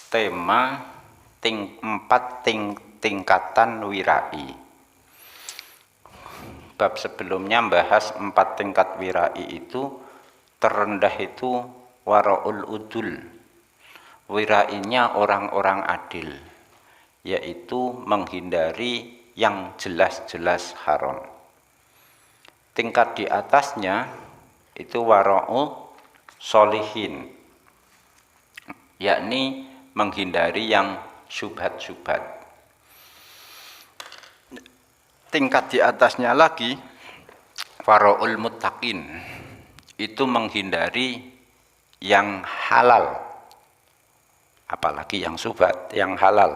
tema tingkatan wirai. Bab sebelumnya membahas 4 tingkat wirai itu. Terendah itu waraul udul, wirainya orang-orang adil, yaitu menghindari yang jelas-jelas haram. Tingkat di atasnya itu wara'u solihin, yakni menghindari yang syubhat-syubhat. Tingkat di atasnya lagi wara'ul muttaqin, itu menghindari yang halal, apalagi yang syubhat, yang halal.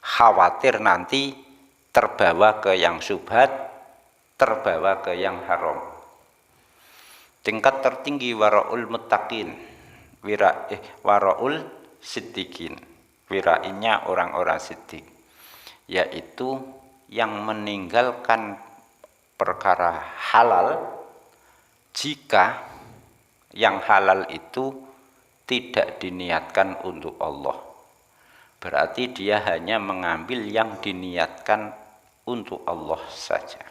Khawatir nanti terbawa ke yang syubhat, terbawa ke yang haram. Tingkat tertinggi wara'ul muttaqin, wara'ul siddiqin, wirainya orang-orang siddiq, yaitu yang meninggalkan perkara halal jika yang halal itu tidak diniatkan untuk Allah. Berarti dia hanya mengambil yang diniatkan untuk Allah saja.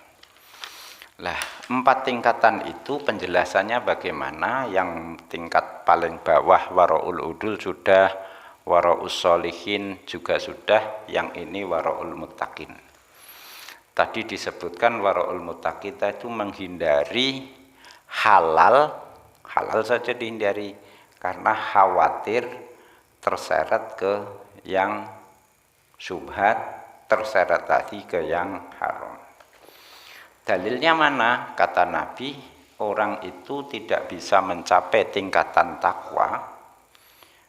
Lah, 4 tingkatan itu penjelasannya bagaimana. Yang tingkat paling bawah wara'ul udul sudah, wara'us solihin juga sudah, yang ini wara'ul muttaqin. Tadi disebutkan wara'ul muttaqin itu menghindari halal saja dihindari karena khawatir terseret ke yang syubhat, terseret tadi ke yang haram. Dalilnya mana? Kata Nabi, orang itu tidak bisa mencapai tingkatan takwa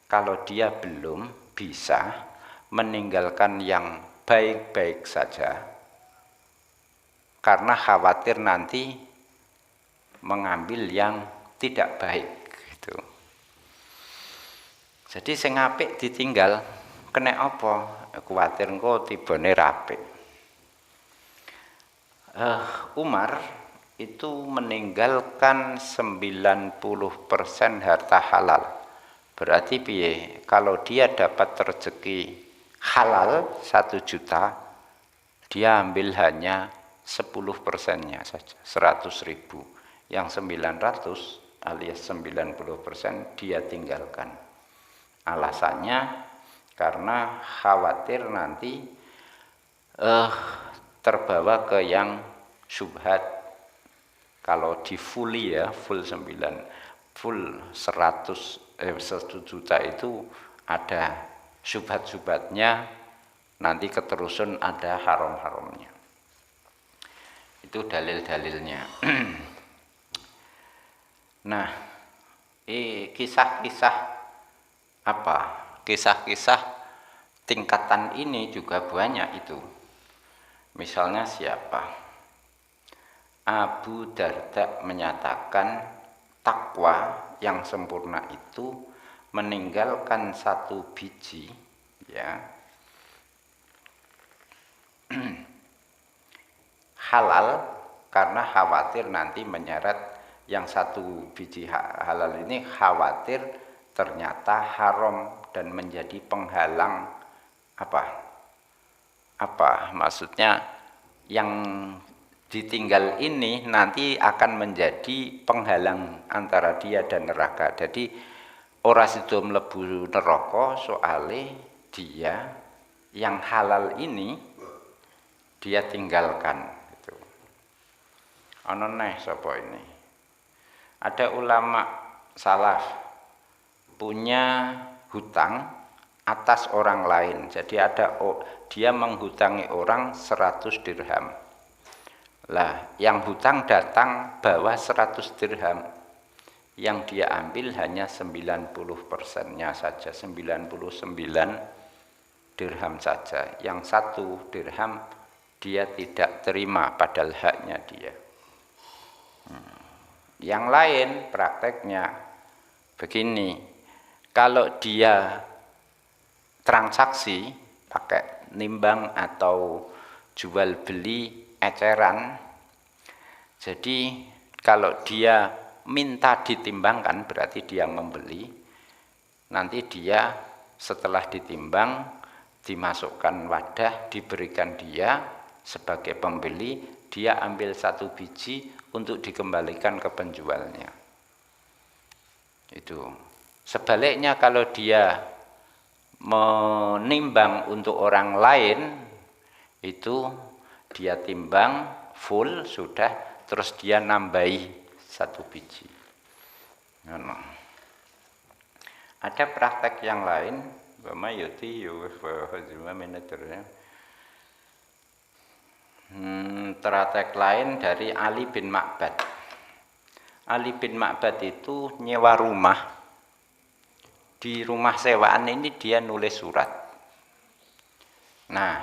kalau dia belum bisa meninggalkan yang baik-baik saja karena khawatir nanti mengambil yang tidak baik gitu. Jadi sing apik ditinggal, kena apa? Kuwatir engko tibane rapik. Umar itu meninggalkan 90% harta halal. Berarti piye? Kalau dia dapat rezeki halal 1 juta, dia ambil hanya 10%-nya saja, 100.000. Yang 900 alias 90% dia tinggalkan. Alasannya karena khawatir nanti terbawa ke yang syubhat. Kalau di fully ya, full 100 1 juta itu ada syubhat-syubhatnya, nanti keterusan ada haram-haramnya. Itu dalil-dalilnya. Nah, kisah-kisah apa? Kisah-kisah tingkatan ini juga banyak itu. Misalnya siapa? Abu Darda menyatakan takwa yang sempurna itu meninggalkan 1 biji, ya, halal karena khawatir nanti menyeret yang 1 biji halal ini, khawatir ternyata haram dan menjadi penghalang apa maksudnya, yang ditinggal ini nanti akan menjadi penghalang antara dia dan neraka. Jadi ora sida mlebu neraka soale dia yang halal ini dia tinggalkan gitu. Ana neh sapa ini? Ada ulama salaf punya hutang atas orang lain. Jadi dia menghutangi orang 100 dirham. Lah, yang hutang datang bawa 100 dirham. Yang dia ambil hanya 90%-nya saja, 99 dirham saja. Yang 1 dirham dia tidak terima padahal haknya dia. Yang lain prakteknya begini, kalau dia transaksi pakai nimbang atau jual beli eceran, jadi kalau dia minta ditimbangkan berarti dia membeli, nanti dia setelah ditimbang, dimasukkan wadah, diberikan dia sebagai pembeli, dia ambil 1 biji untuk dikembalikan ke penjualnya. Itu. Sebaliknya kalau dia menimbang untuk orang lain, itu dia timbang full sudah, terus dia nambahi 1 biji. Nah, ada praktek yang lain, praktek lain dari Ali bin Ma'bad. Ali bin Ma'bad itu nyewa rumah. Di rumah sewaan ini dia nulis surat. Nah,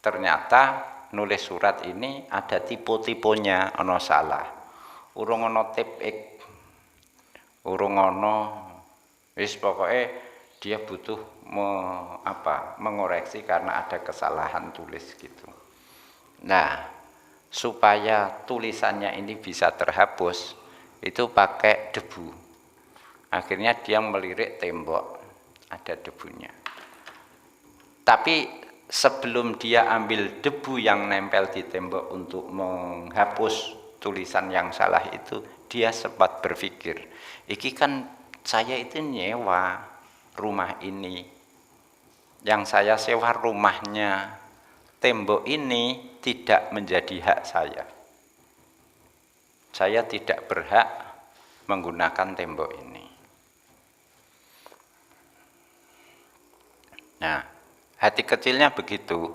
ternyata nulis surat ini ada tipe-tipenya, ono salah. Urung ono tipik. Urung ono, wis pokoknya dia butuh mengoreksi karena ada kesalahan tulis gitu. Nah, supaya tulisannya ini bisa terhapus, itu pakai debu. Akhirnya dia melirik tembok, ada debunya. Tapi sebelum dia ambil debu yang nempel di tembok untuk menghapus tulisan yang salah itu, dia sempat berpikir, iki kan saya itu nyewa rumah ini, yang saya sewa rumahnya, tembok ini tidak menjadi hak saya. Saya tidak berhak menggunakan tembok ini. Nah, hati kecilnya begitu.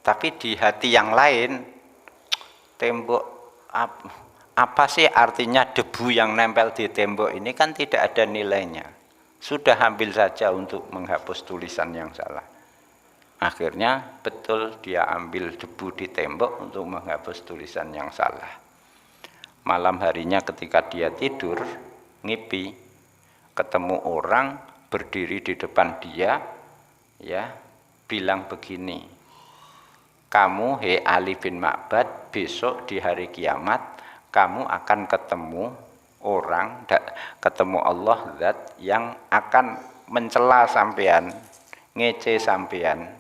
Tapi di hati yang lain, tembok apa sih artinya debu yang nempel di tembok ini kan tidak ada nilainya. Sudah ambil saja untuk menghapus tulisan yang salah. Akhirnya betul dia ambil debu di tembok untuk menghapus tulisan yang salah. Malam harinya ketika dia tidur, ngipi, ketemu orang berdiri di depan dia, ya, bilang begini, kamu Ali bin Ma'bad, besok di hari kiamat kamu akan ketemu orang, ketemu Allah zat yang akan mencela sampean, ngece sampean.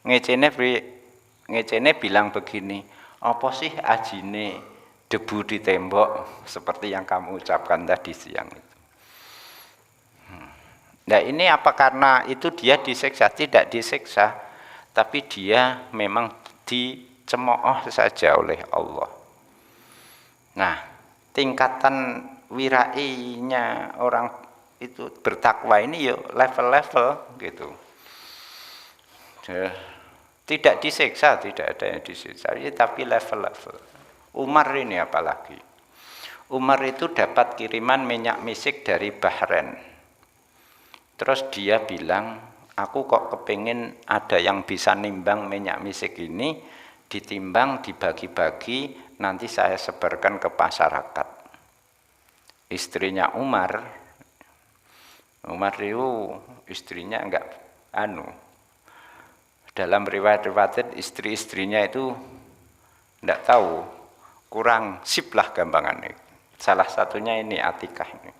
Ngecene bilang begini, apa sih ajine debu di tembok seperti yang kamu ucapkan tadi siang itu. Nah, ini apa karena itu dia disiksa? Tidak disiksa, tapi dia memang dicemooh saja oleh Allah. Nah, tingkatan wirainya orang itu bertakwa ini yuk level-level gitu. Tidak disiksa, tidak ada yang disiksa, tapi level-level. Umar ini apalagi. Umar itu dapat kiriman minyak misik dari Bahrain. Terus dia bilang, aku kok kepingin ada yang bisa nimbang minyak misik ini, ditimbang, dibagi-bagi, nanti saya sebarkan ke masyarakat. Istrinya Umar itu istrinya enggak dalam riwayat-riwayat istri-istrinya itu enggak tahu, kurang sip lah gampangannya. Salah satunya ini Atikah ini.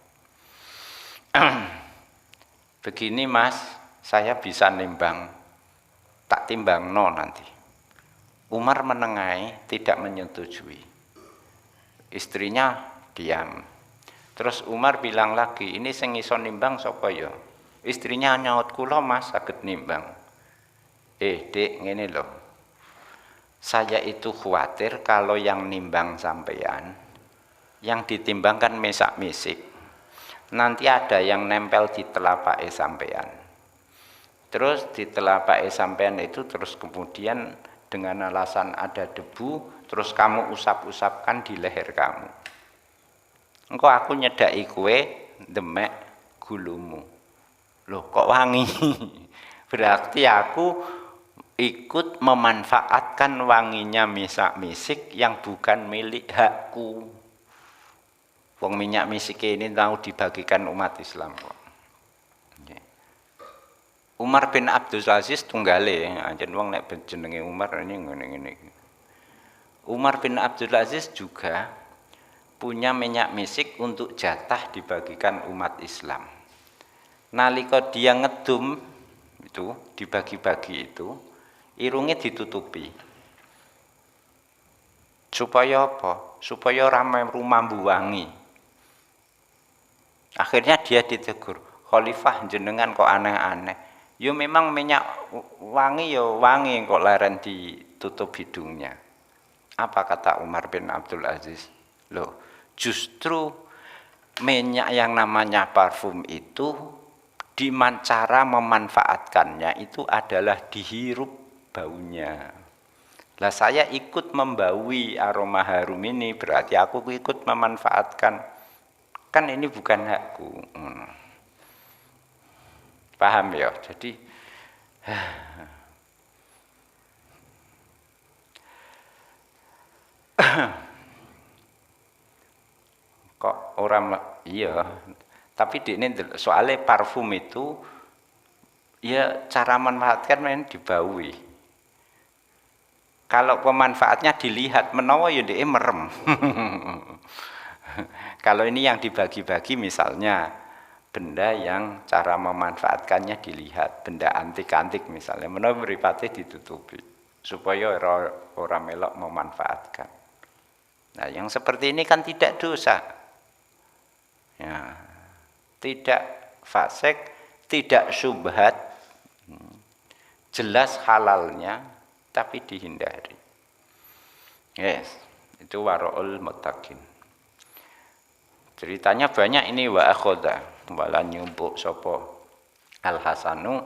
Begini mas, saya bisa nimbang, tak timbang no nanti. Umar menengahi, tidak menyetujui. Istrinya diam. Terus Umar bilang lagi, ini sing iso nimbang sapa ya? Istrinya nyaut, kula mas saged nimbang. Dek, ngene loh. Saya itu khawatir kalau yang nimbang sampean, yang ditimbangkan mesak-misik, nanti ada yang nempel di telapak sampean. Terus di telapak sampean itu terus kemudian dengan alasan ada debu, terus kamu usap-usapkan di leher kamu. Engko aku nyedaki kue demek gulumu. Loh kok wangi? Berarti aku ikut memanfaatkan wanginya misak-misik yang bukan milik hakku. Wong minyak misik ini tahu dibagikan umat Islam kok. Umar bin Abdul Aziz tunggale, anjen wong nek jenenge Umar ini ngene-ngene. Umar bin Abdul Aziz juga punya minyak misik untuk jatah dibagikan umat Islam. nalika dia ngedum itu dibagi-bagi itu, irungnya ditutupi. Supaya apa? Supaya rumah wangi. Akhirnya dia ditegur, Khalifah jenengan kok aneh-aneh. Yo memang minyak wangi yo wangi kok leren ditutup hidungnya. Apa kata Umar bin Abdul Aziz? Loh, justru minyak yang namanya parfum itu cara memanfaatkannya itu adalah dihirup baunya. Lah saya ikut membaui aroma harum ini berarti aku ikut memanfaatkan. Kan ini bukan hakku. Paham ya? Jadi kok orang iya, tapi di ini soalnya parfum itu ya cara memanfaatkan main dibaui. Kalau pemanfaatnya dilihat menawa ya dia merem. Kalau ini yang dibagi-bagi misalnya benda yang cara memanfaatkannya dilihat, benda antik-antik misalnya, menawa mripate ditutupi supaya orang melok memanfaatkan. Nah, yang seperti ini kan tidak dosa. Ya, tidak fasik, tidak syubhat, jelas halalnya, tapi dihindari. Yes, itu waraul muttaqin. Ceritanya banyak ini wa akhoda, wala nyumpuk sopo Al Hasanu,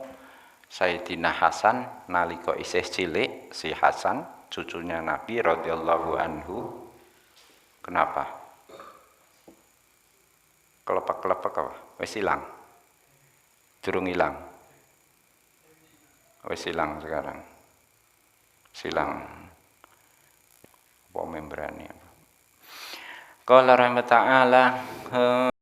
Sayyidina Hasan nalika isih cilik, si Hasan cucunya Nabi radhiyallahu anhu. Kenapa? Kelepak-kelepak apa? Wis ilang. Durung ilang. Wis ilang sekarang. Silang. Apa membrane? Qala rahmatullah